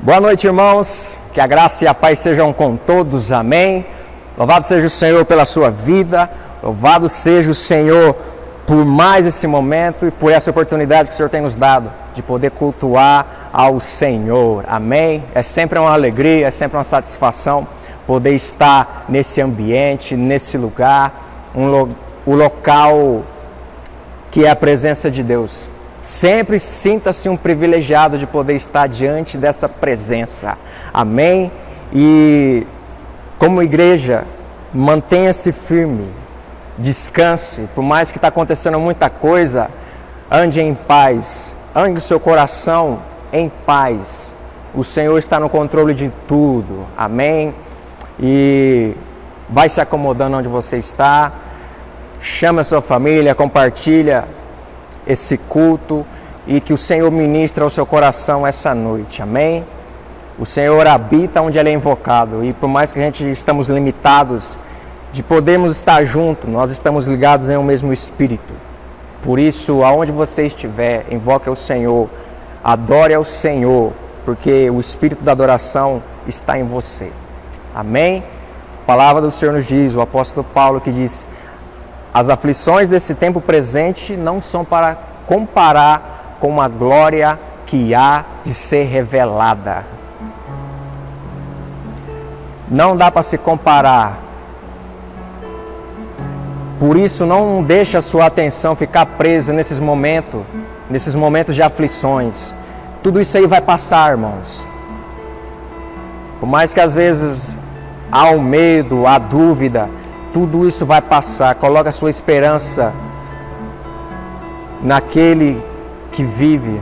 Boa noite, irmãos, que a graça e a paz sejam com todos, amém. Louvado seja o Senhor pela sua vida, louvado seja o Senhor por mais esse momento e por essa oportunidade que o Senhor tem nos dado de poder cultuar ao Senhor, amém. É sempre uma alegria, é sempre uma satisfação poder estar nesse ambiente, nesse lugar, o local que é a presença de Deus. Sempre sinta-se um privilegiado de poder estar diante dessa presença. Amém? E como igreja, mantenha-se firme, descanse. Por mais que está acontecendo muita coisa, ande em paz. Ande o seu coração em paz. O Senhor está no controle de tudo. Amém? E vai se acomodando onde você está. Chame a sua família, compartilha esse culto e que o Senhor ministre ao seu coração essa noite, amém? O Senhor habita onde Ele é invocado e por mais que a gente estamos limitados de podermos estar juntos, nós estamos ligados em um mesmo Espírito. Por isso, aonde você estiver, invoque ao Senhor, adore ao Senhor, porque o Espírito da adoração está em você, amém? A palavra do Senhor nos diz, o apóstolo Paulo que diz: as aflições desse tempo presente não são para comparar com a glória que há de ser revelada. Não dá para se comparar. Por isso, não deixe a sua atenção ficar presa nesses momentos de aflições. Tudo isso aí vai passar, irmãos. Por mais que às vezes há o medo, a dúvida, tudo isso vai passar. Coloque a sua esperança naquele que vive,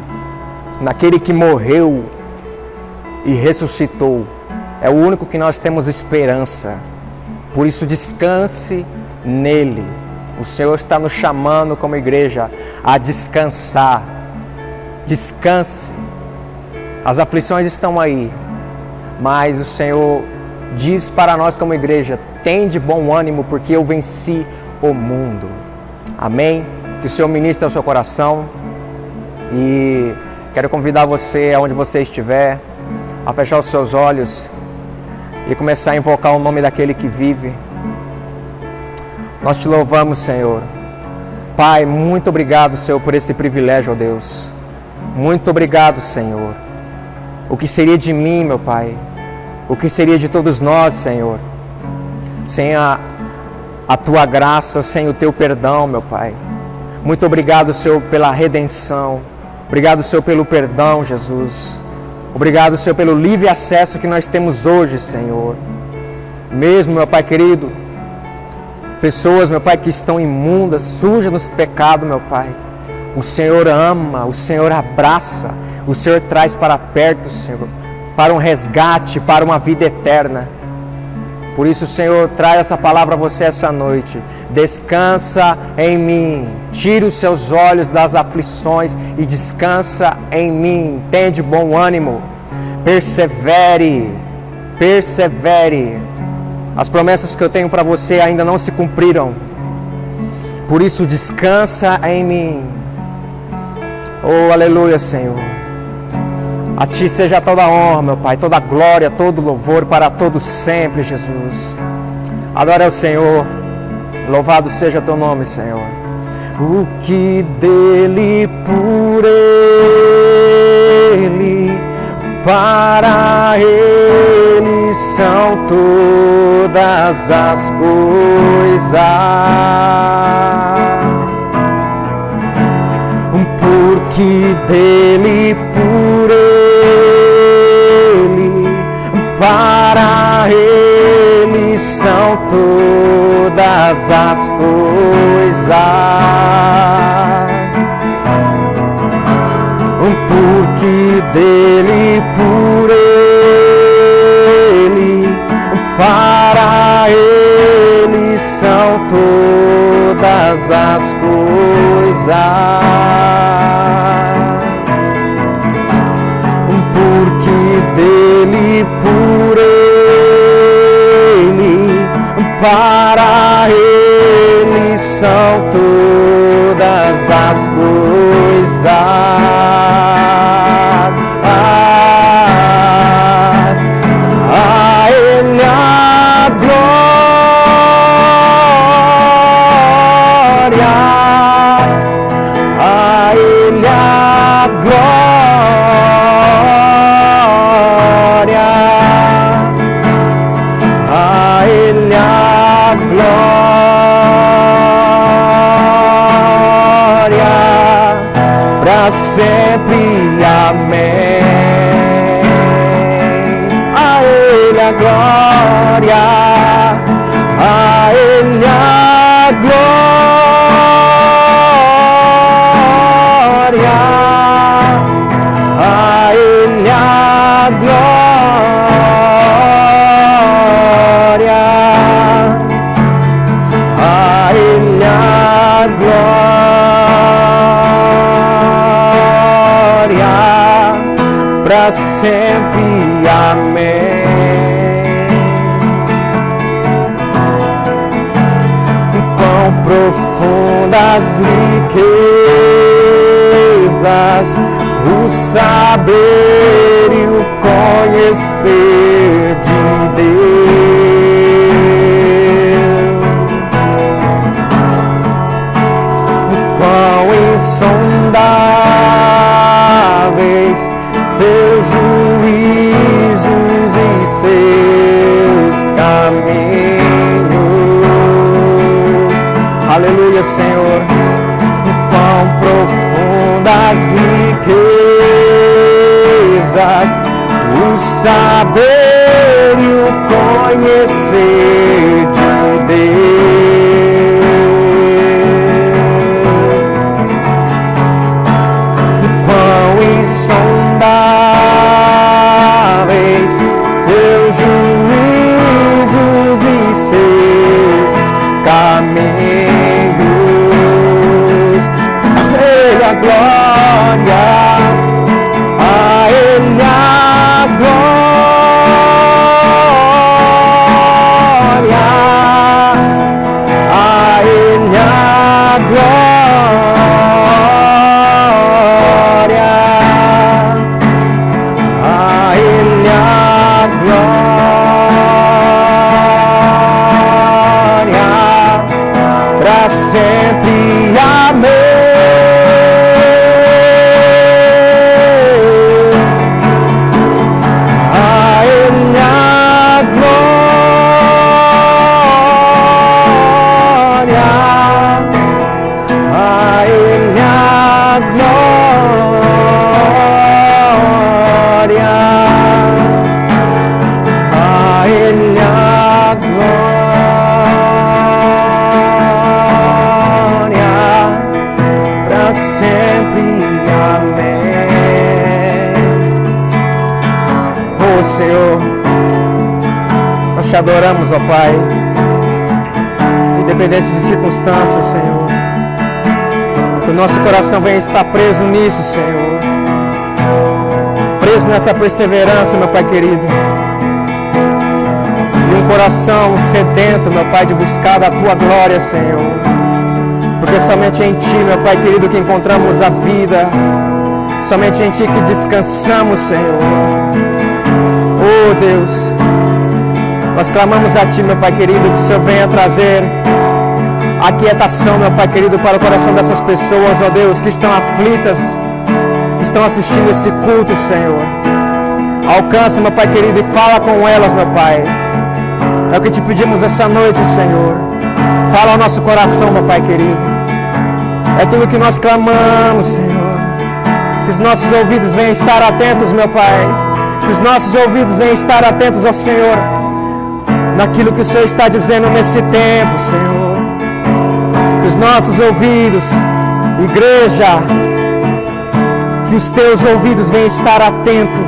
naquele que morreu e ressuscitou. É o único que nós temos esperança. Por isso, descanse nele. O Senhor está nos chamando como igreja a descansar. Descanse. As aflições estão aí, mas o Senhor diz para nós como igreja: tende bom ânimo, porque eu venci o mundo. Amém? Que o Senhor ministre ao seu coração. E quero convidar você, aonde você estiver, a fechar os seus olhos e começar a invocar o nome daquele que vive. Nós te louvamos, Senhor. Pai, muito obrigado, Senhor, por esse privilégio, ó Deus. Muito obrigado, Senhor. O que seria de mim, meu Pai? O que seria de todos nós, Senhor, sem a Tua graça, sem o Teu perdão, meu Pai? Muito obrigado, Senhor, pela redenção. Obrigado, Senhor, pelo perdão, Jesus. Obrigado, Senhor, pelo livre acesso que nós temos hoje, Senhor. Mesmo, meu Pai querido, pessoas, meu Pai, que estão imundas, sujas nos pecados, meu Pai, o Senhor ama, o Senhor abraça, o Senhor traz para perto, Senhor, para um resgate, para uma vida eterna. Por isso, Senhor, traz essa palavra a você essa noite. Descansa em mim. Tira os seus olhos das aflições e descansa em mim. Tende bom ânimo. Persevere. Persevere. As promessas que eu tenho para você ainda não se cumpriram. Por isso, descansa em mim. Oh, aleluia, Senhor. A Ti seja toda a honra, meu Pai, toda a glória, todo o louvor para todos sempre, Jesus. Adore ao Senhor, louvado seja Teu nome, Senhor. O que dele, por Ele, para Ele são todas as coisas. Porque dele, por Ele, para Ele são todas as coisas. Porque dele, por Ele, para Ele são todas as coisas. Porque dele, por Ele, para Ele são todas as coisas. para sempre. Amém. A Ele a glória, a Ele a glória, a Ele a glória, a Ele a glória, para sempre. Amém. Quão profundas riquezas, o saber e o conhecer de Deus. Quão insondáveis seus juízos e seus caminhos. Aleluia, Senhor. Quão profundas riquezas, o saber e o conhecer de Deus. Quão insondáveis seus juízos e seus caminhos. A Ele a glória, a Ele a glória, a Ele a glória, a Ele a glória, para sempre. Amém. Senhor, nós te adoramos, ó Pai, independente de circunstâncias, Senhor, que o nosso coração venha estar preso nisso, Senhor, preso nessa perseverança, meu Pai querido, e um coração sedento, meu Pai, de buscar a Tua glória, Senhor, porque somente em Ti, meu Pai querido, que encontramos a vida, somente em Ti que descansamos, Senhor. Oh Deus, nós clamamos a Ti, meu Pai querido, que o Senhor venha trazer aquietação, meu Pai querido, para o coração dessas pessoas, ó Deus, que estão aflitas, que estão assistindo esse culto, Senhor. Alcança, meu Pai querido, e fala com elas, meu Pai. É o que te pedimos essa noite, Senhor. Fala ao nosso coração, meu Pai querido. É tudo que nós clamamos, Senhor. Que os nossos ouvidos venham estar atentos, meu Pai. Que os nossos ouvidos venham estar atentos ao Senhor, naquilo que o Senhor está dizendo nesse tempo, Senhor. Que os nossos ouvidos, igreja, que os teus ouvidos venham estar atentos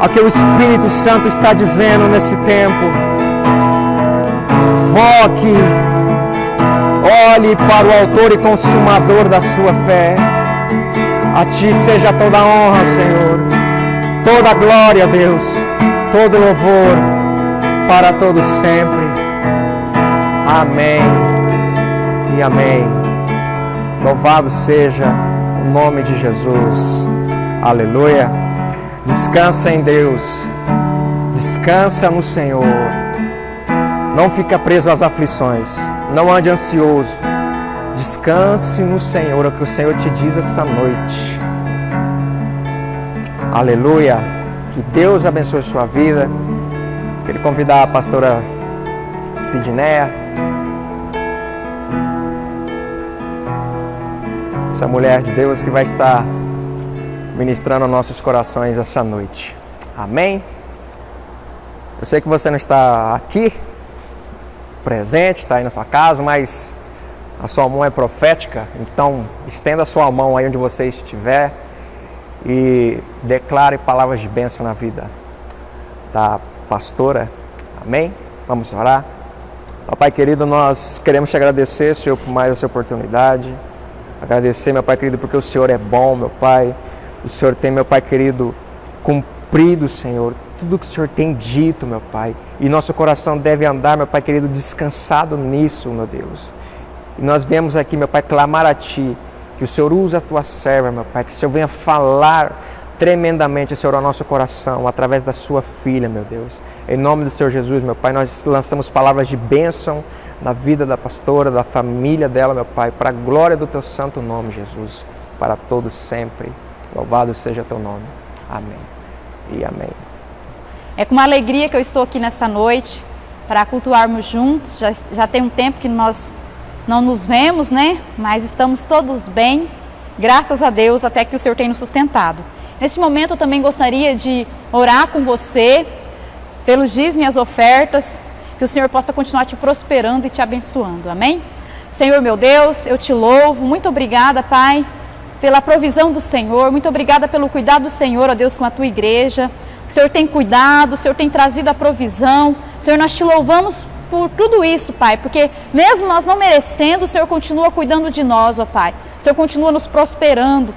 ao que o Espírito Santo está dizendo nesse tempo. Foque, olhe para o autor e consumador da sua fé. A Ti seja toda a honra, Senhor. Toda a glória, Deus, todo louvor para todos sempre. Amém e amém. Louvado seja o nome de Jesus. Aleluia. Descansa em Deus. Descansa no Senhor. Não fica preso às aflições. Não ande ansioso. Descanse no Senhor, é o que o Senhor te diz essa noite. Aleluia. Que Deus abençoe sua vida. Quero convidar a pastora Sidneia. essa mulher de Deus que vai estar ministrando nossos corações essa noite. Amém? Eu sei que você não está aqui, presente, está aí na sua casa, mas a sua mão é profética, então estenda a sua mão aí onde você estiver e declare palavras de bênção na vida da pastora. Amém? Vamos orar. Pai querido, nós queremos te agradecer, Senhor, por mais essa oportunidade. Agradecer, meu Pai querido, porque o Senhor é bom, meu Pai. O Senhor tem, meu Pai querido, cumprido, Senhor, tudo que o Senhor tem dito, meu Pai. E nosso coração deve andar, meu Pai querido, descansado nisso, meu Deus. E nós viemos aqui, meu Pai, clamar a Ti, que o Senhor use a Tua serva, meu Pai, que o Senhor venha falar tremendamente, Senhor, ao nosso coração, através da Sua filha, meu Deus. Em nome do Senhor Jesus, meu Pai, nós lançamos palavras de bênção na vida da pastora, da família dela, meu Pai, para a glória do Teu santo nome, Jesus, para todos sempre. Louvado seja Teu nome. Amém e amém. É com uma alegria que eu estou aqui nessa noite para cultuarmos juntos. Já tem um tempo que nós não nos vemos, né? Mas estamos todos bem, graças a Deus, até que o Senhor tem nos sustentado. Neste momento eu também gostaria de orar com você pelos dízimos e as ofertas, que o Senhor possa continuar te prosperando e te abençoando, amém? Senhor meu Deus, eu te louvo, muito obrigada, Pai, pela provisão do Senhor, muito obrigada pelo cuidado do Senhor, ó Deus, com a tua igreja. O Senhor tem cuidado, o Senhor tem trazido a provisão. Senhor, nós te louvamos por tudo isso, Pai, porque mesmo nós não merecendo, o Senhor continua cuidando de nós, ó Pai. O Senhor continua nos prosperando,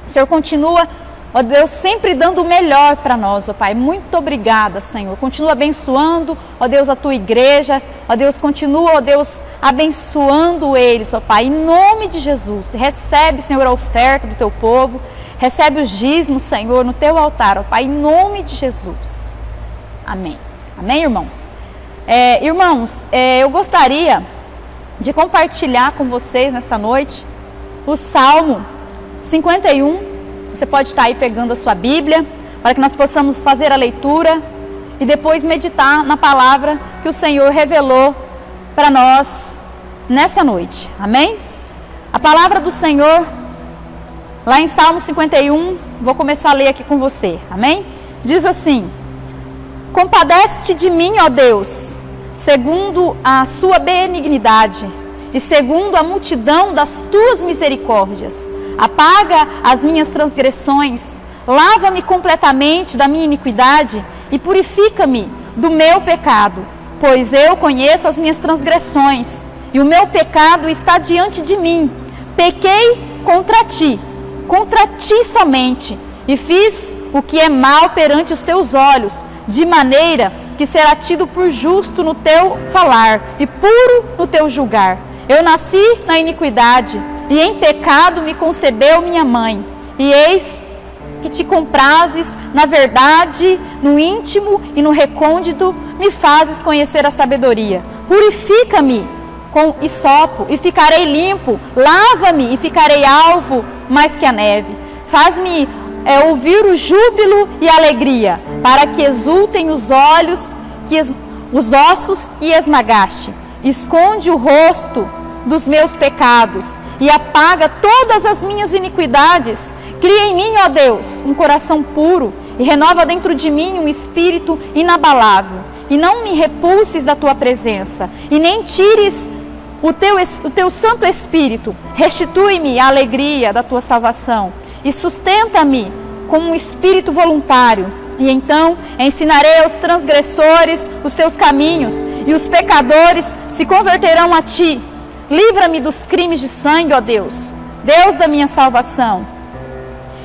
o Senhor continua, ó Deus, sempre dando o melhor para nós, ó Pai. Muito obrigada, Senhor. Continua abençoando, ó Deus, a tua igreja. Ó Deus, continua, ó Deus, abençoando eles, ó Pai. Em nome de Jesus, recebe, Senhor, a oferta do teu povo. Recebe os dízimos, Senhor, no teu altar, ó Pai. Em nome de Jesus. Amém. Amém, irmãos? Eu gostaria de compartilhar com vocês nessa noite o Salmo 51. Você pode estar aí pegando a sua Bíblia, para que nós possamos fazer a leitura e depois meditar na palavra que o Senhor revelou para nós nessa noite. Amém? A palavra do Senhor, lá em Salmo 51, vou começar a ler aqui com você. Amém? Diz assim: compadece-te de mim, ó Deus, segundo a sua benignidade e segundo a multidão das tuas misericórdias. Apaga as minhas transgressões, lava-me completamente da minha iniquidade e purifica-me do meu pecado, pois eu conheço as minhas transgressões e o meu pecado está diante de mim. Pequei contra ti somente, e fiz o que é mal perante os teus olhos, de maneira que será tido por justo no teu falar e puro no teu julgar. Eu nasci na iniquidade, e em pecado me concebeu minha mãe. E eis que te comprases na verdade, no íntimo e no recôndito, me fazes conhecer a sabedoria. Purifica-me com hisopo e ficarei limpo, lava-me e ficarei alvo mais que a neve. Faz-me ouvir o júbilo e a alegria, para que exultem os ossos que esmagaste. Esconde o rosto dos meus pecados e apaga todas as minhas iniquidades. Cria em mim, ó Deus, um coração puro e renova dentro de mim um espírito inabalável. E não me repulses da tua presença e nem tires o teu Santo Espírito. Restitui-me a alegria da tua salvação e sustenta-me com um espírito voluntário. E então ensinarei aos transgressores os teus caminhos e os pecadores se converterão a ti. Livra-me dos crimes de sangue, ó Deus, Deus da minha salvação.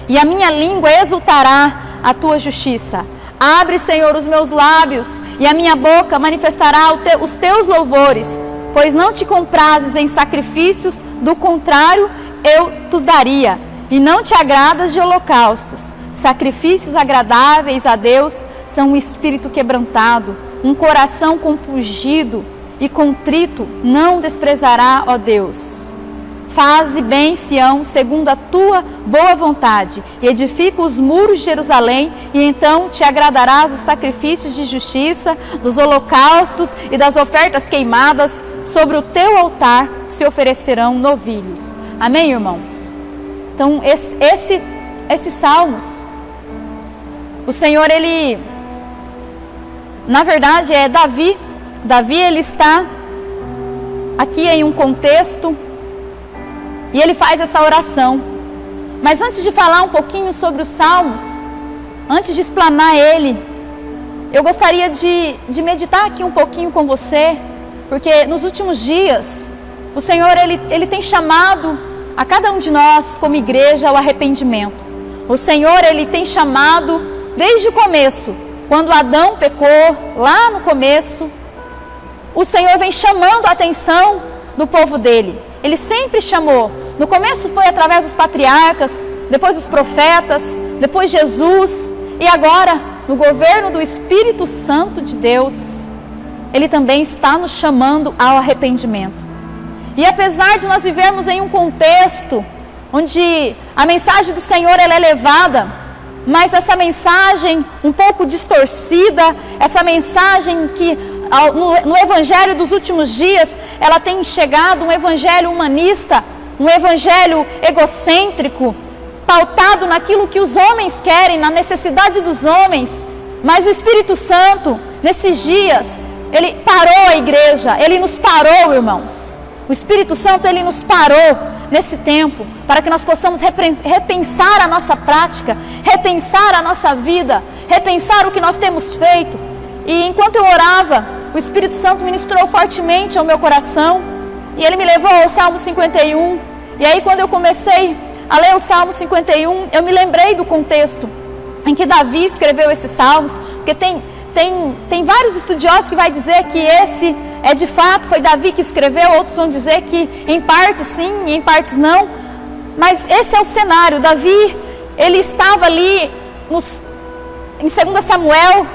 E a minha língua exultará a tua justiça. Abre, Senhor, os meus lábios, e a minha boca manifestará os teus louvores, pois não te comprases em sacrifícios, do contrário, eu tos daria. E não te agradas de holocaustos. Sacrifícios agradáveis a Deus são um espírito quebrantado, um coração compungido e contrito não desprezará, ó Deus. Faze bem, Sião, segundo a tua boa vontade, e edifica os muros de Jerusalém, e então te agradarás dos sacrifícios de justiça, dos holocaustos e das ofertas queimadas. Sobre o teu altar se oferecerão novilhos. Amém, irmãos? Então, esses salmos, o Senhor, ele, na verdade, é Davi. Davi, ele está aqui em um contexto e ele faz essa oração. Mas antes de falar um pouquinho sobre os salmos, antes de explanar ele, eu gostaria de meditar aqui um pouquinho com você, porque nos últimos dias, o Senhor, ele tem chamado a cada um de nós, como igreja, ao arrependimento. O Senhor, ele tem chamado desde o começo, quando Adão pecou, lá no começo, o Senhor vem chamando a atenção do povo dele. Ele sempre chamou. No começo foi através dos patriarcas, depois dos profetas, depois Jesus, e agora, no governo do Espírito Santo de Deus, ele também está nos chamando ao arrependimento. E apesar de nós vivermos em um contexto onde a mensagem do Senhor ela é levada, mas essa mensagem um pouco distorcida, essa mensagem que no evangelho dos últimos dias, ela tem chegado um evangelho humanista, um evangelho egocêntrico, pautado naquilo que os homens querem, na necessidade dos homens. Mas o Espírito Santo, nesses dias, ele parou a igreja, ele nos parou, irmãos. O Espírito Santo, ele nos parou nesse tempo, para que nós possamos repensar a nossa prática, repensar a nossa vida, repensar o que nós temos feito. E enquanto eu orava, o Espírito Santo ministrou fortemente ao meu coração, e ele me levou ao Salmo 51, e aí quando eu comecei a ler o Salmo 51, eu me lembrei do contexto em que Davi escreveu esses salmos, porque tem vários estudiosos que vai dizer que esse de fato foi Davi que escreveu, outros vão dizer que em partes sim, em partes não, mas esse é o cenário. Davi, ele estava ali em 2 Samuel,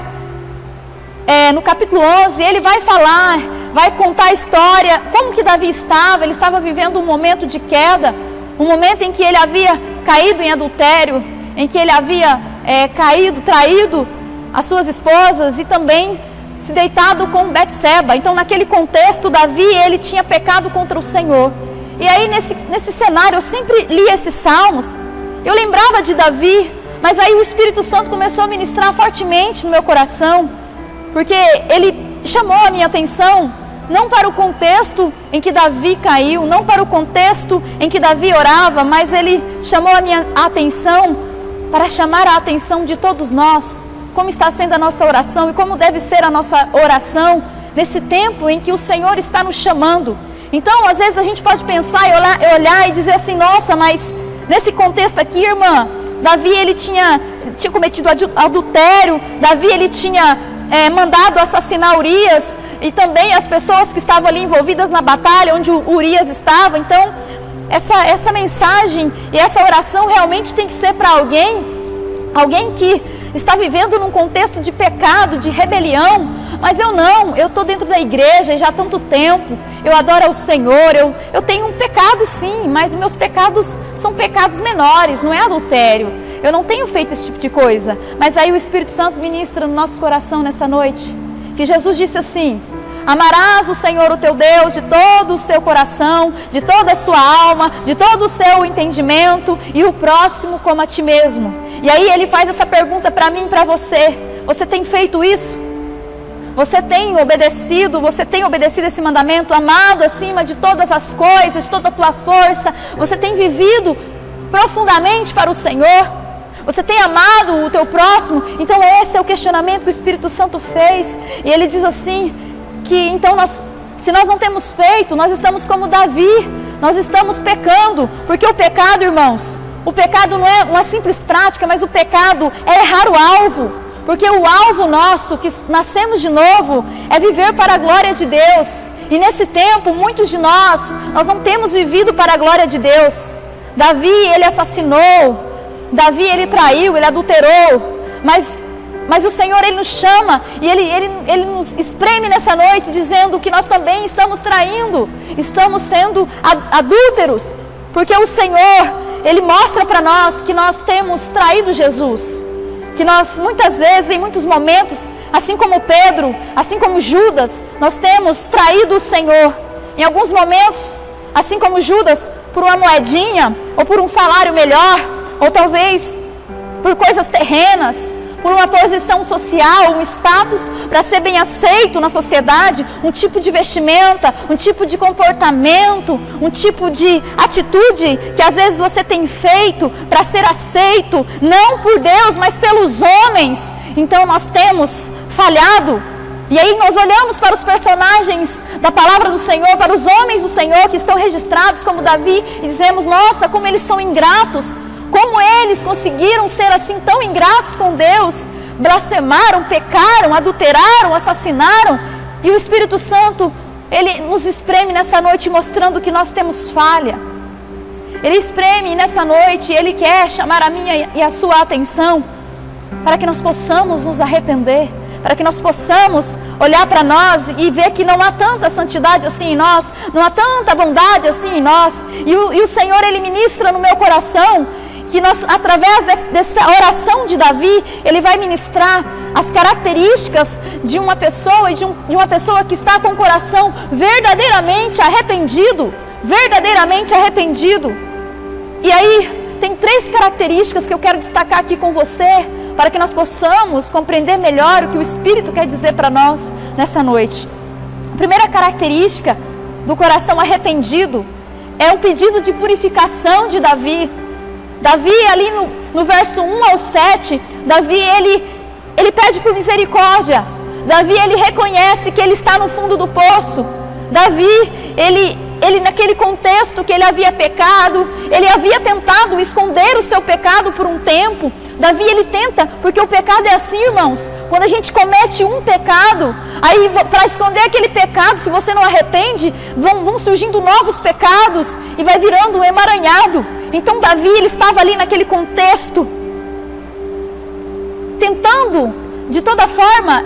no capítulo 11, ele vai falar, vai contar a história, como que Davi estava. Ele estava vivendo um momento de queda, um momento em que ele havia caído em adultério, em que ele havia traído as suas esposas e também se deitado com Betseba. Então, naquele contexto, Davi, ele tinha pecado contra o Senhor. E aí, nesse cenário, eu sempre li esses salmos, eu lembrava de Davi, mas aí o Espírito Santo começou a ministrar fortemente no meu coração, porque ele chamou a minha atenção, não para o contexto em que Davi caiu, não para o contexto em que Davi orava, mas ele chamou a minha atenção para chamar a atenção de todos nós, como está sendo a nossa oração e como deve ser a nossa oração nesse tempo em que o Senhor está nos chamando. Então, às vezes a gente pode pensar e olhar e dizer assim, nossa, mas nesse contexto aqui, irmã, Davi, ele tinha cometido adultério, Davi, ele tinha mandado assassinar Urias, e também as pessoas que estavam ali envolvidas na batalha onde Urias estava. Então, essa mensagem e essa oração realmente tem que ser para alguém que está vivendo num contexto de pecado, de rebelião. Mas eu estou dentro da igreja já há tanto tempo, eu adoro ao Senhor, eu tenho um pecado sim, mas meus pecados são pecados menores, não é adultério, eu não tenho feito esse tipo de coisa. Mas aí o Espírito Santo ministra no nosso coração nessa noite, que Jesus disse assim: amarás o Senhor o teu Deus de todo o seu coração, de toda a sua alma, de todo o seu entendimento, e o próximo como a ti mesmo. E aí ele faz essa pergunta para mim e para você: você tem feito isso? Você tem obedecido esse mandamento, amado acima de todas as coisas, de toda a tua força? Você tem vivido profundamente para o Senhor? Você tem amado o teu próximo? Então esse é o questionamento que o Espírito Santo fez. E ele diz assim, que então se nós não temos feito, nós estamos como Davi, nós estamos pecando. Porque o pecado, irmãos, o pecado não é uma simples prática, mas o pecado é errar o alvo. Porque o alvo nosso, que nascemos de novo, é viver para a glória de Deus. E nesse tempo, muitos de nós não temos vivido para a glória de Deus. Davi, ele assassinou, Davi, ele traiu, ele adulterou, mas o Senhor, ele nos chama e ele nos espreme nessa noite, dizendo que nós também estamos traindo, estamos sendo adúlteros, porque o Senhor, ele mostra para nós que nós temos traído Jesus. Que nós muitas vezes, em muitos momentos, assim como Pedro, assim como Judas, nós temos traído o Senhor. Em alguns momentos, assim como Judas, por uma moedinha, ou por um salário melhor, ou talvez por coisas terrenas, por uma posição social, um status para ser bem aceito na sociedade, um tipo de vestimenta, um tipo de comportamento, um tipo de atitude que às vezes você tem feito para ser aceito, não por Deus, mas pelos homens. Então nós temos falhado. E aí nós olhamos para os personagens da palavra do Senhor, para os homens do Senhor que estão registrados como Davi, e dizemos, nossa, como eles são ingratos. Como eles conseguiram ser assim tão ingratos com Deus? Blasfemaram, pecaram, adulteraram, assassinaram. E o Espírito Santo, Ele nos espreme nessa noite mostrando que nós temos falha. Ele espreme nessa noite, Ele quer chamar a minha e a sua atenção para que nós possamos nos arrepender, para que nós possamos olhar para nós e ver que não há tanta santidade assim em nós, não há tanta bondade assim em nós. E o Senhor, Ele ministra no meu coração que nós, através dessa oração de Davi, ele vai ministrar as características de uma pessoa, de uma pessoa que está com o coração verdadeiramente arrependido, E aí, tem 3 características que eu quero destacar aqui com você, para que nós possamos compreender melhor o que o Espírito quer dizer para nós nessa noite. A primeira característica do coração arrependido é um pedido de purificação de Davi. Davi, ali no verso 1 ao 7, Davi, ele pede por misericórdia. Davi, ele reconhece que ele está no fundo do poço. Davi, ele naquele contexto que ele havia pecado, ele havia tentado esconder o seu pecado por um tempo. Davi, ele tenta, porque o pecado é assim, irmãos. Quando a gente comete um pecado, aí para esconder aquele pecado, se você não arrepende, vão surgindo novos pecados e vai virando um emaranhado. Então Davi, ele estava ali naquele contexto, tentando de toda forma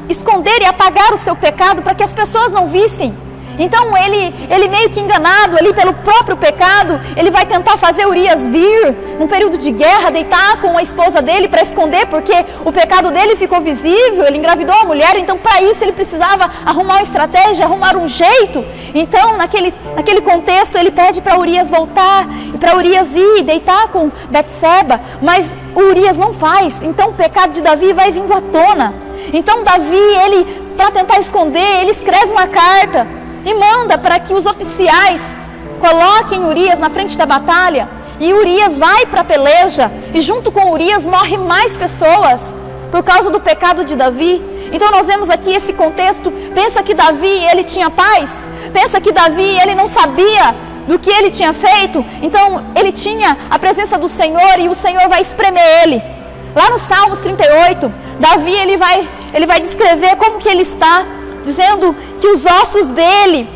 esconder e apagar o seu pecado para que as pessoas não vissem. Então ele meio que enganado ali pelo próprio pecado, ele vai tentar fazer Urias vir num período de guerra, deitar com a esposa dele para esconder, porque o pecado dele ficou visível, ele engravidou a mulher, então para isso ele precisava arrumar uma estratégia, arrumar um jeito. Então naquele contexto ele pede para Urias voltar, e para Urias ir deitar com Betseba, mas Urias não faz, então o pecado de Davi vai vindo à tona. Então Davi, para tentar esconder, ele escreve uma carta e manda para que os oficiais coloquem Urias na frente da batalha. E Urias vai para a peleja, e junto com Urias morrem mais pessoas por causa do pecado de Davi. Então nós vemos aqui esse contexto. Pensa que Davi, ele tinha paz? Pensa que Davi, ele não sabia do que ele tinha feito? Então ele tinha a presença do Senhor, e o Senhor vai espremer ele. Lá no Salmos 38, Davi, ele vai descrever como que ele está, dizendo que os ossos dele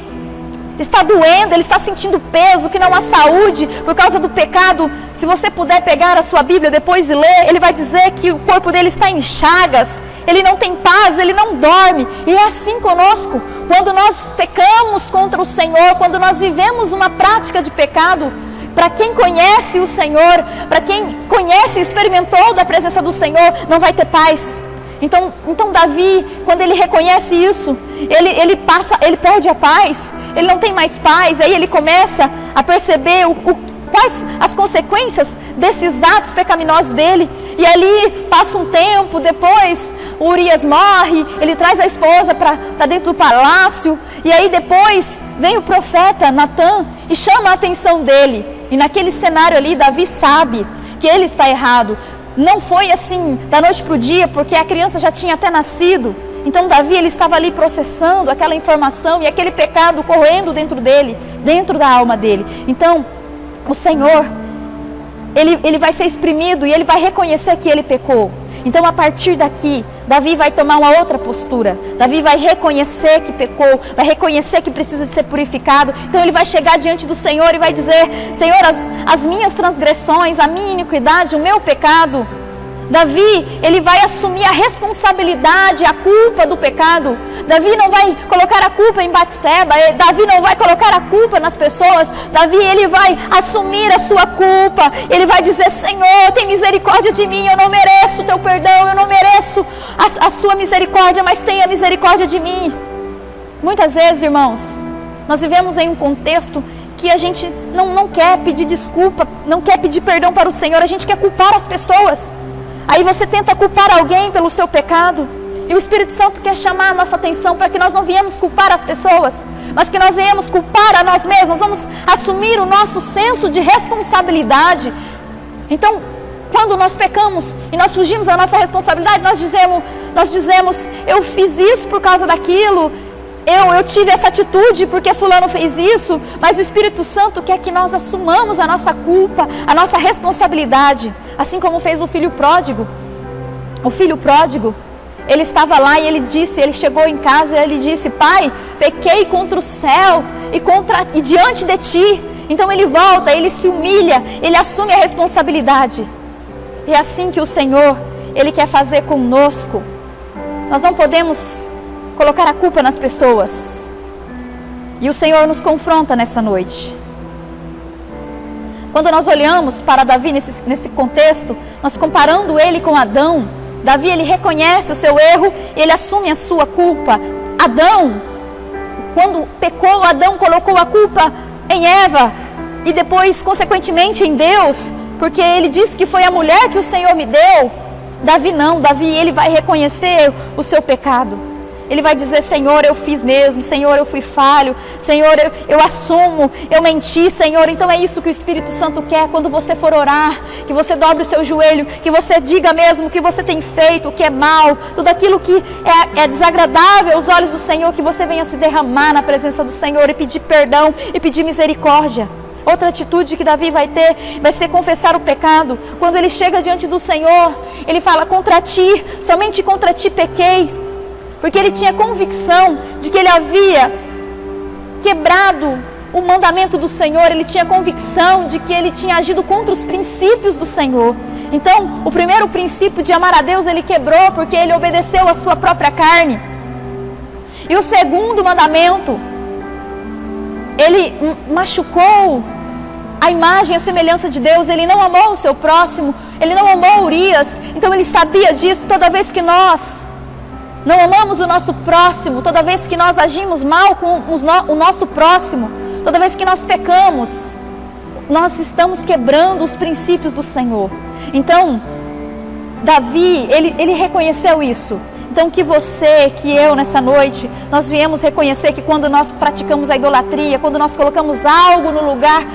está doendo, ele está sentindo peso, que não há saúde por causa do pecado. Se você puder pegar a sua Bíblia depois e ler, ele vai dizer que o corpo dele está em chagas, ele não tem paz, ele não dorme. E é assim conosco, quando nós pecamos contra o Senhor, quando nós vivemos uma prática de pecado. Para quem conhece o Senhor, para quem conhece e experimentou da presença do Senhor, não vai ter paz. Então Davi, quando ele reconhece isso, ele perde a paz, ele não tem mais paz. Aí ele começa a perceber quais as consequências desses atos pecaminosos dele. E ali passa um tempo, depois Urias morre, ele traz a esposa para dentro do palácio. E aí depois vem o profeta Natã e chama a atenção dele. E naquele cenário ali, Davi sabe que ele está errado. Não foi assim da noite para o dia, porque a criança já tinha até nascido. Então Davi, ele estava ali processando aquela informação e aquele pecado correndo dentro dele, dentro da alma dele. Então o Senhor, ele vai ser exprimido e ele vai reconhecer que ele pecou. Então a partir daqui, Davi vai tomar uma outra postura. Davi vai reconhecer que pecou, vai reconhecer que precisa ser purificado. Então ele vai chegar diante do Senhor e vai dizer: Senhor, as minhas transgressões, a minha iniquidade, o meu pecado. Davi, ele vai assumir a responsabilidade, a culpa do pecado. Davi não vai colocar a culpa em Batseba, Davi não vai colocar a culpa nas pessoas. Davi, ele vai assumir a sua culpa. Ele vai dizer: Senhor, tem misericórdia de mim, eu não mereço o teu perdão, eu não mereço a sua misericórdia, mas tenha misericórdia de mim. Muitas vezes, irmãos, nós vivemos em um contexto que a gente não quer pedir desculpa, não quer pedir perdão para o Senhor, a gente quer culpar as pessoas. Aí você tenta culpar alguém pelo seu pecado, e o Espírito Santo quer chamar a nossa atenção para que nós não viemos culpar as pessoas, mas que nós viemos culpar a nós mesmos, vamos assumir o nosso senso de responsabilidade. Então, quando nós pecamos e nós fugimos da nossa responsabilidade, nós dizemos, eu fiz isso por causa daquilo, eu tive essa atitude porque fulano fez isso, mas o Espírito Santo quer que nós assumamos a nossa culpa, a nossa responsabilidade, assim como fez o filho pródigo. O filho pródigo, ele estava lá e ele chegou em casa e ele disse, pai, pequei contra o céu e diante de ti. Então ele volta, ele se humilha, ele assume a responsabilidade. E é assim que o Senhor, Ele quer fazer conosco. Nós não podemos colocar a culpa nas pessoas. E o Senhor nos confronta nessa noite. Quando nós olhamos para Davi nesse contexto, nós comparando ele com Adão, Davi, ele reconhece o seu erro, ele assume a sua culpa. Adão, quando pecou, Adão colocou a culpa em Eva e depois, consequentemente, em Deus, porque ele disse que foi a mulher que o Senhor me deu. Davi não, Davi, ele vai reconhecer o seu pecado. Ele vai dizer, Senhor, eu fiz mesmo, Senhor, eu fui falho, Senhor, eu assumo, eu menti, Senhor. Então é isso que o Espírito Santo quer quando você for orar, que você dobre o seu joelho, que você diga mesmo o que você tem feito, o que é mal, tudo aquilo que é desagradável aos olhos do Senhor, que você venha se derramar na presença do Senhor e pedir perdão e pedir misericórdia. Outra atitude que Davi vai ter, vai ser confessar o pecado. Quando ele chega diante do Senhor, ele fala, contra ti, somente contra ti pequei. Porque ele tinha convicção de que ele havia quebrado o mandamento do Senhor, ele tinha convicção de que ele tinha agido contra os princípios do Senhor. Então, o primeiro princípio de amar a Deus, ele quebrou porque ele obedeceu à sua própria carne. E o segundo mandamento, ele machucou a imagem, a semelhança de Deus, ele não amou o seu próximo, ele não amou Urias, então ele sabia disso. Toda vez que nós não amamos o nosso próximo, toda vez que nós agimos mal com o nosso próximo, toda vez que nós pecamos, nós estamos quebrando os princípios do Senhor. Então, Davi, ele reconheceu isso. Então que você, que eu nessa noite, nós viemos reconhecer que quando nós praticamos a idolatria, quando nós colocamos algo no lugar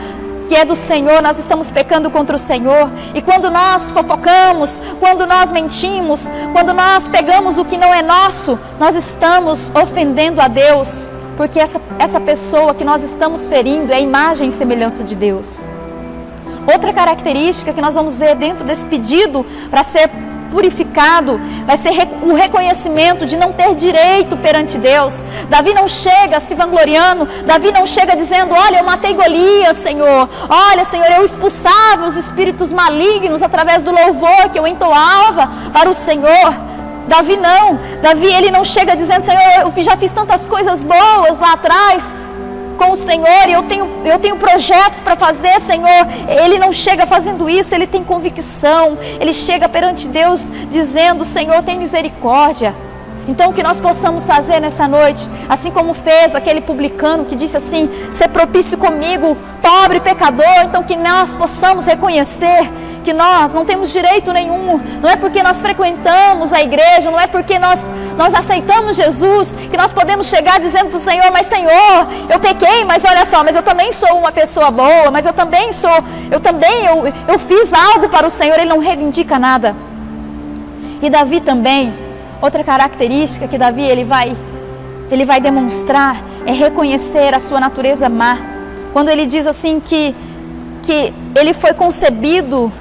que é do Senhor, nós estamos pecando contra o Senhor. E quando nós fofocamos, quando nós mentimos, quando nós pegamos o que não é nosso, nós estamos ofendendo a Deus, porque essa pessoa que nós estamos ferindo é a imagem e semelhança de Deus. Outra característica que nós vamos ver dentro desse pedido para ser purificado, vai ser o reconhecimento de não ter direito perante Deus. Davi não chega se vangloriando, Davi não chega dizendo, olha, eu matei Golias, Senhor, olha, Senhor, eu expulsava os espíritos malignos através do louvor que eu entoava para o Senhor. Davi não, Davi ele não chega dizendo, Senhor, eu já fiz tantas coisas boas lá atrás com o Senhor, eu tenho projetos para fazer, Senhor. Ele não chega fazendo isso, ele tem convicção, ele chega perante Deus dizendo, Senhor, tem misericórdia. Então o que nós possamos fazer nessa noite, assim como fez aquele publicano que disse assim, ser propício comigo, pobre pecador, então que nós possamos reconhecer que nós não temos direito nenhum, não é porque nós frequentamos a igreja, não é porque nós aceitamos Jesus, que nós podemos chegar dizendo para o Senhor, mas Senhor, eu pequei, mas olha só, mas eu também sou uma pessoa boa, mas eu fiz algo para o Senhor. Ele não reivindica nada. E Davi também, outra característica que Davi ele vai demonstrar é reconhecer a sua natureza má. Quando ele diz assim que ele foi concebido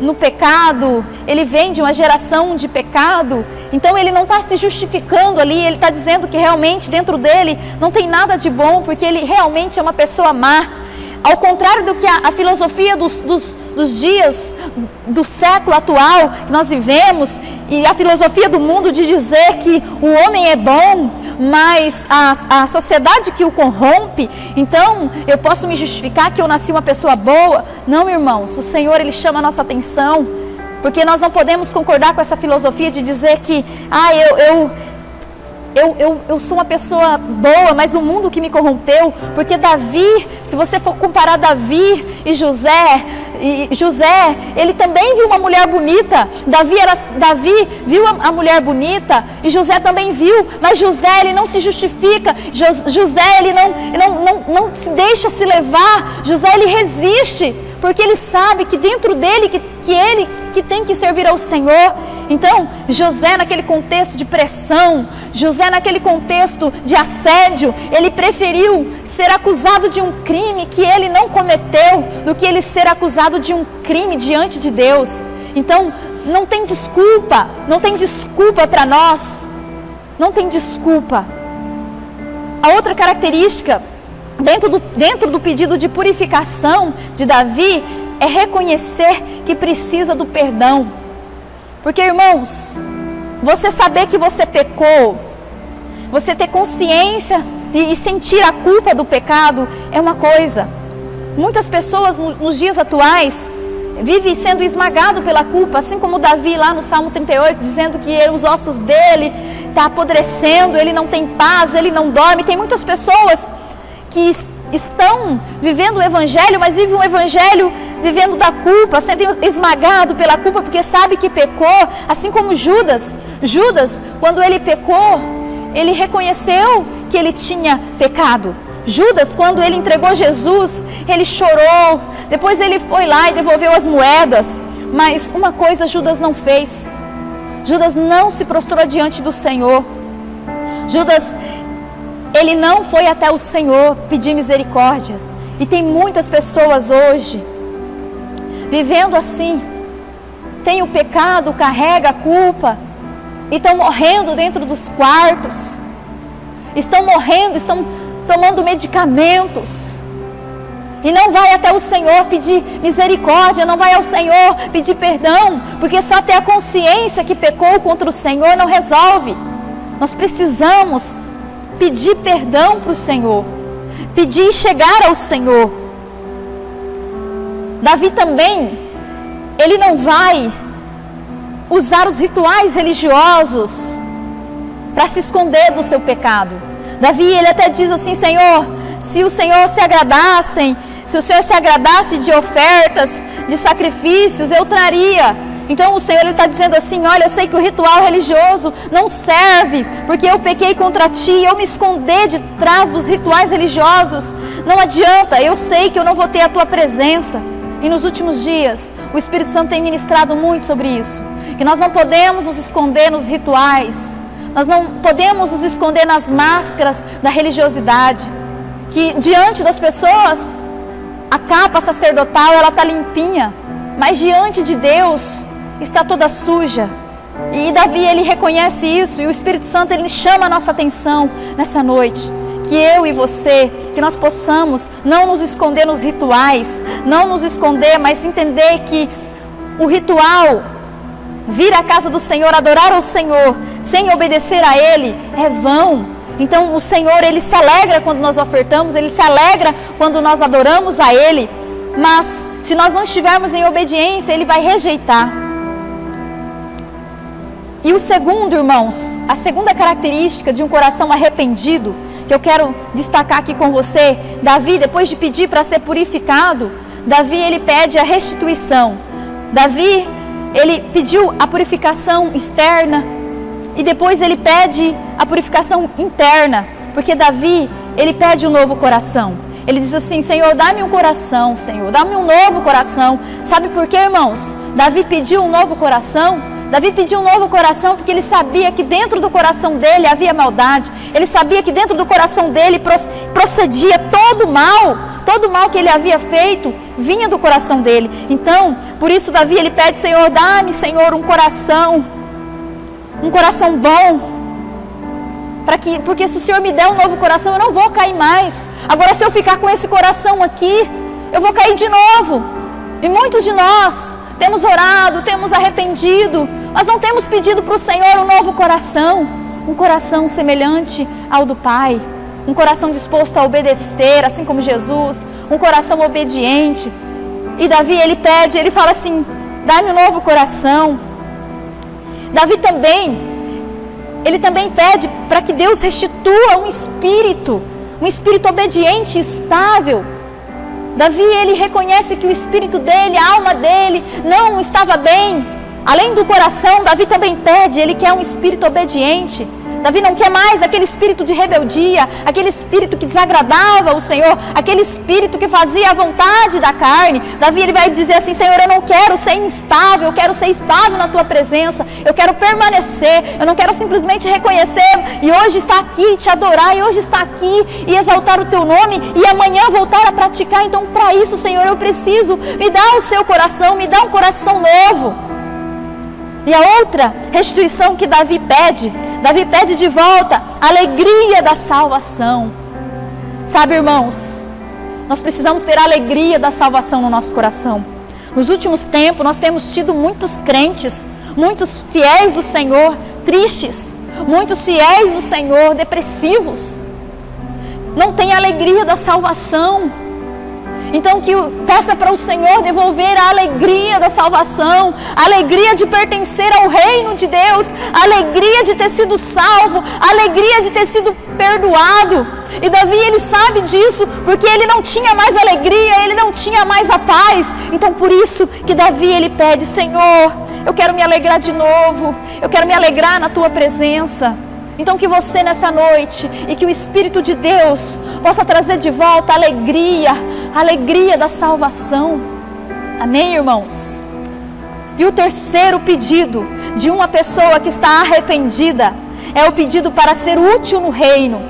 no pecado, ele vem de uma geração de pecado, então ele não está se justificando ali, ele está dizendo que realmente dentro dele não tem nada de bom, porque ele realmente é uma pessoa má. Ao contrário do que a filosofia dos dias, do século atual que nós vivemos, e a filosofia do mundo de dizer que o homem é bom, mas a sociedade que o corrompe, então eu posso me justificar que eu nasci uma pessoa boa. Não, irmãos, o Senhor ele chama a nossa atenção, porque nós não podemos concordar com essa filosofia de dizer que eu sou uma pessoa boa, mas o mundo que me corrompeu, porque Davi, se você for comparar Davi e José, ele também viu uma mulher bonita. Davi viu a mulher bonita e José também viu, mas José ele não se justifica, José ele não se deixa se levar, José ele resiste, porque ele sabe que dentro dele, que ele que tem que servir ao Senhor. Então, José naquele contexto de pressão, José naquele contexto de assédio, ele preferiu ser acusado de um crime que ele não cometeu, do que ele ser acusado de um crime diante de Deus. Então, não tem desculpa para nós, não tem desculpa. A outra característica, dentro do pedido de purificação de Davi, é reconhecer que precisa do perdão. Porque, irmãos, você saber que você pecou, você ter consciência e sentir a culpa do pecado é uma coisa. Muitas pessoas nos dias atuais vivem sendo esmagado pela culpa, assim como Davi lá no Salmo 38, dizendo que os ossos dele estão apodrecendo, ele não tem paz, ele não dorme. Tem muitas pessoas que estão vivendo o Evangelho, mas vivem o Evangelho vivendo da culpa, sendo esmagado pela culpa, porque sabe que pecou, assim como Judas, quando ele pecou, ele reconheceu que ele tinha pecado. Judas, quando ele entregou Jesus, ele chorou, depois ele foi lá e devolveu as moedas, mas uma coisa Judas não fez, Judas não se prostrou diante do Senhor, Judas, ele não foi até o Senhor pedir misericórdia. E tem muitas pessoas hoje vivendo assim, tem o pecado, carrega a culpa, e estão morrendo dentro dos quartos, estão morrendo, estão tomando medicamentos, e não vai até o Senhor pedir misericórdia, não vai ao Senhor pedir perdão, porque só ter a consciência que pecou contra o Senhor não resolve. Nós precisamos pedir perdão para o Senhor, pedir chegar ao Senhor. Davi também, ele não vai usar os rituais religiosos para se esconder do seu pecado. Davi, ele até diz assim: Senhor, se o Senhor se agradasse de ofertas, de sacrifícios, eu traria. Então o Senhor está dizendo assim: olha, eu sei que o ritual religioso não serve, porque eu pequei contra ti, eu me esconder de trás dos rituais religiosos, não adianta, eu sei que eu não vou ter a tua presença. E nos últimos dias, o Espírito Santo tem ministrado muito sobre isso, que nós não podemos nos esconder nos rituais, nós não podemos nos esconder nas máscaras da religiosidade, que diante das pessoas, a capa sacerdotal, ela está limpinha, mas diante de Deus, está toda suja. E Davi, ele reconhece isso, e o Espírito Santo, ele chama a nossa atenção nessa noite, que eu e você, que nós possamos não nos esconder nos rituais, não nos esconder, mas entender que o ritual, vir à casa do Senhor, adorar ao Senhor, sem obedecer a Ele, é vão. Então o Senhor, Ele se alegra quando nós ofertamos, Ele se alegra quando nós adoramos a Ele, mas se nós não estivermos em obediência, Ele vai rejeitar. E o segundo, irmãos, a segunda característica de um coração arrependido, que eu quero destacar aqui com você, Davi, depois de pedir para ser purificado, Davi, ele pede a restituição. Davi, ele pediu a purificação externa e depois ele pede a purificação interna, porque Davi, ele pede um novo coração. Ele diz assim: Senhor, dá-me um coração, Senhor, dá-me um novo coração. Sabe por quê, irmãos? Davi pediu um novo coração. Davi pediu um novo coração porque ele sabia que dentro do coração dele havia maldade. Ele sabia que dentro do coração dele procedia todo o mal que ele havia feito vinha do coração dele. Então, por isso Davi, ele pede: Senhor, dá-me, Senhor, um coração bom, porque se o Senhor me der um novo coração, eu não vou cair mais. Agora, se eu ficar com esse coração aqui, eu vou cair de novo. E muitos de nós temos orado, temos arrependido, mas não temos pedido para o Senhor um novo coração, um coração semelhante ao do Pai, um coração disposto a obedecer, assim como Jesus, um coração obediente. E Davi, ele pede, ele fala assim: dá-me um novo coração. Davi também, ele também pede para que Deus restitua um espírito obediente e estável. Davi, ele reconhece que o espírito dele, a alma dele não estava bem. Além do coração, Davi também pede, ele quer um espírito obediente. Davi não quer mais aquele espírito de rebeldia, aquele espírito que desagradava o Senhor, aquele espírito que fazia a vontade da carne. Davi, ele vai dizer assim: Senhor, eu não quero ser instável, eu quero ser estável na Tua presença, eu quero permanecer, eu não quero simplesmente reconhecer e hoje estar aqui, te adorar, e hoje estar aqui e exaltar o Teu nome e amanhã voltar a praticar. Então, para isso, Senhor, eu preciso, me dá o Seu coração, me dá um coração novo. E a outra restituição que Davi pede de volta a alegria da salvação. Sabe, irmãos, nós precisamos ter a alegria da salvação no nosso coração. Nos últimos tempos, nós temos tido muitos crentes, muitos fiéis do Senhor tristes, muitos fiéis do Senhor depressivos. Não tem alegria da salvação. Então que peça para o Senhor devolver a alegria da salvação, a alegria de pertencer ao reino de Deus, a alegria de ter sido salvo, a alegria de ter sido perdoado. E Davi, ele sabe disso, porque ele não tinha mais alegria, ele não tinha mais a paz. Então por isso que Davi, ele pede: Senhor, eu quero me alegrar de novo, eu quero me alegrar na Tua presença. Então que você nessa noite e que o Espírito de Deus possa trazer de volta a alegria da salvação. Amém, irmãos? E o terceiro pedido de uma pessoa que está arrependida é o pedido para ser útil no reino.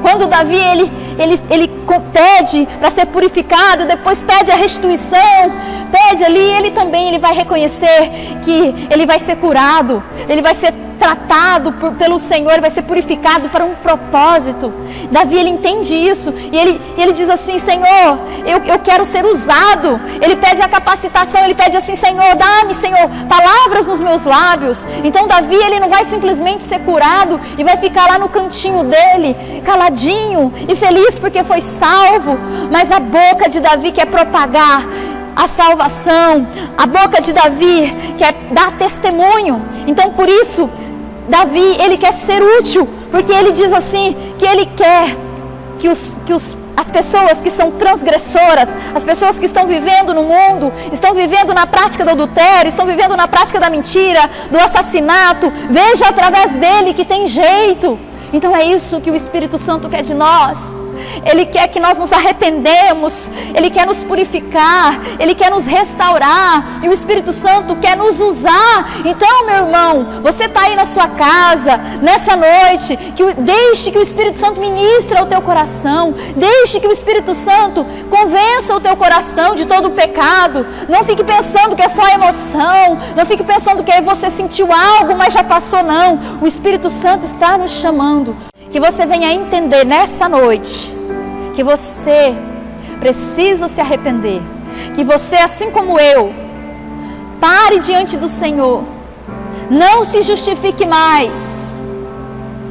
Quando Davi ele pede para ser purificado, depois pede a restituição, pede ali, ele vai reconhecer que ele vai ser curado, ele vai ser tratado pelo Senhor, vai ser purificado para um propósito. Davi, ele entende isso e ele diz assim: Senhor, eu quero ser usado. Ele pede a capacitação, ele pede assim: Senhor, dá-me, Senhor, palavras nos meus lábios. Então Davi, ele não vai simplesmente ser curado e vai ficar lá no cantinho dele, caladinho e feliz porque foi salvo, mas a boca de Davi quer propagar a salvação, a boca de Davi quer dar testemunho. Então por isso Davi, ele quer ser útil, porque ele diz assim, que ele quer que as pessoas que são transgressoras, as pessoas que estão vivendo no mundo, estão vivendo na prática do adultério, estão vivendo na prática da mentira, do assassinato, veja através dele que tem jeito. Então é isso que o Espírito Santo quer de nós. Ele quer que nós nos arrependemos, Ele quer nos purificar, Ele quer nos restaurar, e o Espírito Santo quer nos usar. Então, meu irmão, você está aí na sua casa, nessa noite, deixe que o Espírito Santo ministre ao teu coração, deixe que o Espírito Santo convença o teu coração de todo o pecado. Não fique pensando que é só emoção, não fique pensando que você sentiu algo, mas já passou, não. O Espírito Santo está nos chamando. Que você venha entender nessa noite que você precisa se arrepender. Que você, assim como eu, pare diante do Senhor. Não se justifique mais.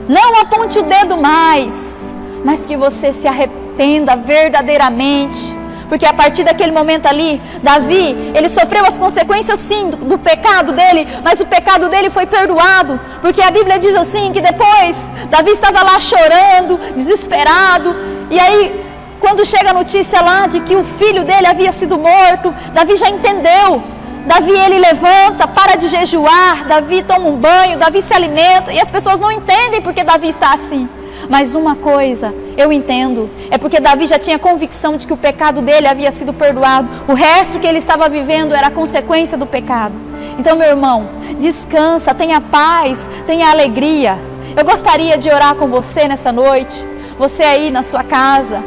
Não aponte o dedo mais. Mas que você se arrependa verdadeiramente. Porque a partir daquele momento ali, Davi, ele sofreu as consequências sim do pecado dele, mas o pecado dele foi perdoado. Porque a Bíblia diz assim, que depois Davi estava lá chorando, desesperado. E aí, quando chega a notícia lá de que o filho dele havia sido morto, Davi já entendeu. Davi, ele levanta, para de jejuar, Davi toma um banho, Davi se alimenta. E as pessoas não entendem porque Davi está assim. Mas uma coisa eu entendo, é porque Davi já tinha convicção de que o pecado dele havia sido perdoado. O resto que ele estava vivendo era a consequência do pecado. Então, meu irmão, descansa, tenha paz, tenha alegria. Eu gostaria de orar com você nessa noite. Você aí na sua casa,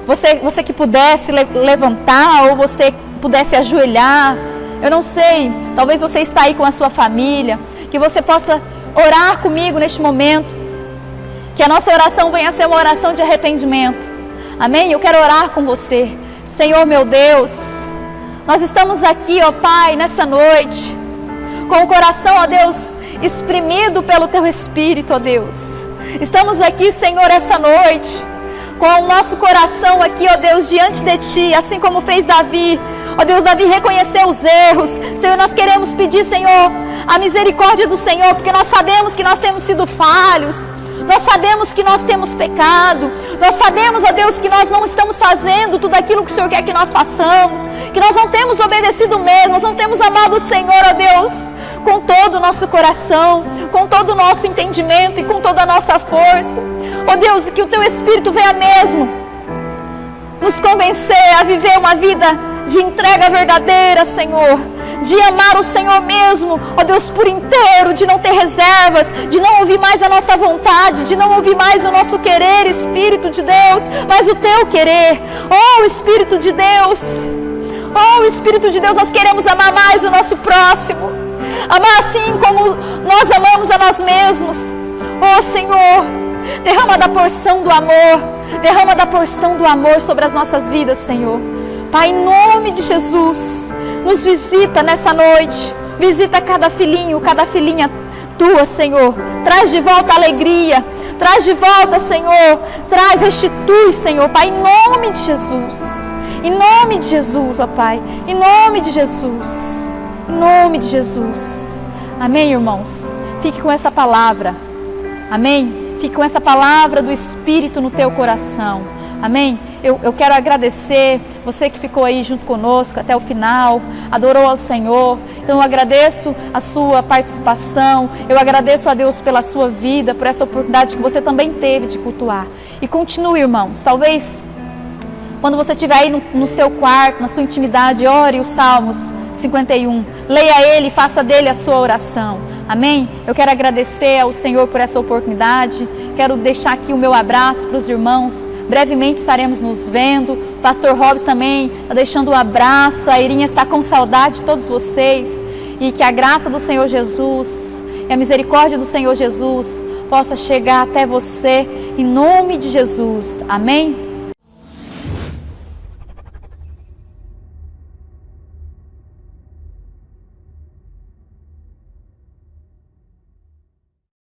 você que pudesse levantar, ou você pudesse ajoelhar. Eu não sei, talvez você está aí com a sua família, que você possa orar comigo neste momento. Que a nossa oração venha a ser uma oração de arrependimento. Amém? Eu quero orar com você. Senhor meu Deus, nós estamos aqui, ó Pai, nessa noite, com o coração, ó Deus, exprimido pelo Teu Espírito, ó Deus. Estamos aqui, Senhor, essa noite, com o nosso coração aqui, ó Deus, diante de Ti, assim como fez Davi, Ó Deus, Davi reconheceu os erros. Senhor, nós queremos pedir, Senhor, a misericórdia do Senhor, porque nós sabemos que nós temos sido falhos. Nós sabemos que nós temos pecado. Nós sabemos, ó Deus, que nós não estamos fazendo tudo aquilo que o Senhor quer que nós façamos. Que nós não temos obedecido mesmo, nós não temos amado o Senhor, ó Deus, com todo o nosso coração, com todo o nosso entendimento e com toda a nossa força. Ó Deus, que o Teu Espírito venha mesmo nos convencer a viver uma vida de entrega verdadeira, Senhor, de amar o Senhor mesmo, ó Deus, por inteiro, de não ter reservas, de não ouvir mais a nossa vontade, de não ouvir mais o nosso querer, Espírito de Deus, mas o Teu querer. Oh, Espírito de Deus, oh, Espírito de Deus, nós queremos amar mais o nosso próximo, amar assim como nós amamos a nós mesmos. Oh, Senhor, derrama da porção do amor, derrama da porção do amor sobre as nossas vidas, Senhor. Pai, em nome de Jesus, nos visita nessa noite, visita cada filhinho, cada filhinha Tua, Senhor. Traz de volta a alegria, traz de volta, Senhor, traz, restitui, Senhor, Pai, em nome de Jesus. Em nome de Jesus, ó Pai, em nome de Jesus, em nome de Jesus. Amém, irmãos? Fique com essa palavra, amém? Fique com essa palavra do Espírito no teu coração, amém? Eu quero agradecer você que ficou aí junto conosco até o final, adorou ao Senhor. Então eu agradeço a sua participação, eu agradeço a Deus pela sua vida, por essa oportunidade que você também teve de cultuar. E continue, irmãos, talvez quando você estiver aí no seu quarto, na sua intimidade, ore os Salmos 51, leia ele e faça dele a sua oração, amém? Eu quero agradecer ao Senhor por essa oportunidade, quero deixar aqui o meu abraço para os irmãos, brevemente estaremos nos vendo, o pastor Robson também está deixando um abraço, a Irinha está com saudade de todos vocês, e que a graça do Senhor Jesus e a misericórdia do Senhor Jesus possa chegar até você, em nome de Jesus, amém?